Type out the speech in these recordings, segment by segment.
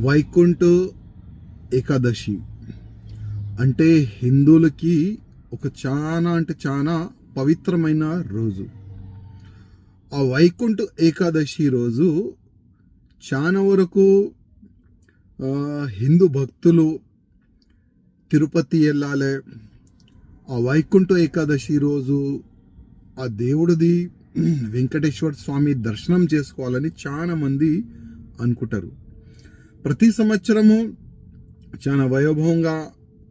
వైకుంఠ ఏకాదశి అంటే హిందువులకి ఒక చాలా పవిత్రమైన రోజు. ఆ వైకుంఠ ఏకాదశి రోజు చాలా వరకు హిందూ భక్తులు తిరుపతి వెళ్ళాలి. ఆ వైకుంఠ ఏకాదశి రోజు ఆ దేవుడిది వెంకటేశ్వర స్వామి దర్శనం చేసుకోవాలని చాలా మంది అనుకుంటారు. ప్రతి సంవత్సరము చాలా వైభవంగా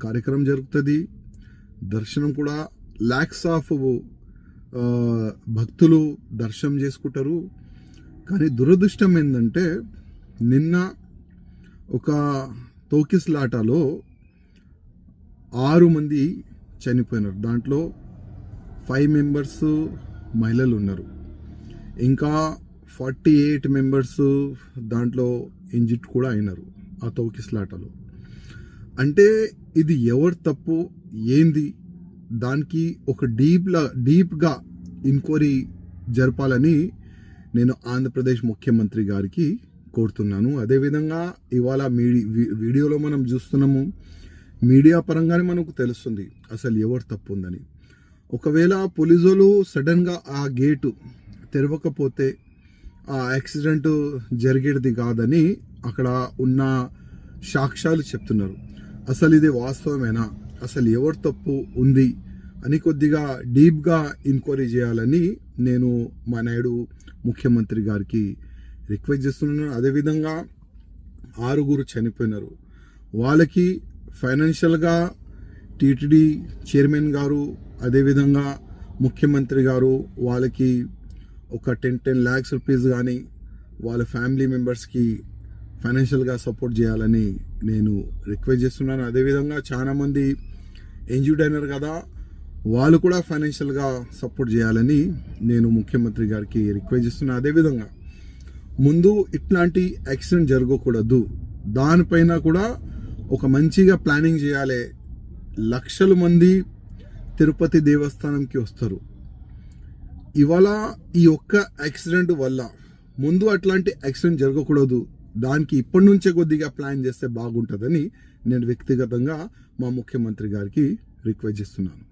కార్యక్రమం జరుగుతుంది. దర్శనం కూడా లాక్స్ ఆఫ్ భక్తులు దర్శనం చేసుకుంటారు. కానీ దురదృష్టం ఏంటంటే నిన్న ఒక తోకిస్లాటలో 6 మంది చనిపోయినారు. దాంట్లో 5 మెంబర్స్ మహిళలు ఉన్నారు. ఇంకా 48 మెంబర్స్ దాంట్లో ఇంజిట్ కూడా అయినారు ఆ తోకిస్లాటలో. అంటే ఇది ఎవరు తప్పు ఏంది, దానికి ఒక డీప్గా ఎంక్వైరీ జరపాలని నేను ఆంధ్రప్రదేశ్ ముఖ్యమంత్రి గారికి కోరుతున్నాను. అదేవిధంగా ఇవాళ వీడియోలో మనం చూస్తున్నాము, మీడియా పరంగానే మనకు తెలుస్తుంది అసలు ఎవరు తప్పు ఉందని. ఒకవేళ పోలీసులు సడన్గా ఆ గేటు తెరవకపోతే ఆ యాక్సిడెంట్ జరిగేది కాదని అక్కడ ఉన్న సాక్ష్యాలు చెప్తున్నారు. అసలు ఇది వాస్తవమేనా, అసలు ఎవరు తప్పు ఉంది అని కొద్దిగా డీప్గా ఎంక్వైరీ చేయాలని నేను మా నాయుడు ముఖ్యమంత్రి గారికి రిక్వెస్ట్ చేస్తున్నాను. అదేవిధంగా 6 చనిపోయినారు. వాళ్ళకి ఫైనాన్షియల్గా టీటీడీ చైర్మన్ గారు అదేవిధంగా ముఖ్యమంత్రి గారు వాళ్ళకి ఒక 10 lakhs రూపీస్ కానీ వాళ్ళ ఫ్యామిలీ మెంబర్స్కి ఫైనాన్షియల్గా సపోర్ట్ చేయాలని నేను రిక్వెస్ట్ చేస్తున్నాను. అదేవిధంగా చాలామంది ఇంజ్యూర్డ్ అయినారు కదా, వాళ్ళు కూడా ఫైనాన్షియల్గా సపోర్ట్ చేయాలని నేను ముఖ్యమంత్రి గారికి రిక్వెస్ట్ చేస్తున్నాను. అదేవిధంగా ముందు ఇట్లాంటి యాక్సిడెంట్ జరగకూడదు, దానిపైన కూడా ఒక మంచిగా ప్లానింగ్ చేయాలి. లక్షల మంది తిరుపతి దేవస్థానంకి వస్తారు. ఇవాళ ఈ ఒక్క యాక్సిడెంట్ వల్ల ముందు అట్లాంటి యాక్సిడెంట్ జరగకూడదు, దానికి ఇప్పటి నుంచే కొద్దిగా ప్లాన్ చేస్తే బాగుంటుందని నేను వ్యక్తిగతంగా మా ముఖ్యమంత్రి గారికి రిక్వెస్ట్ చేస్తున్నాను.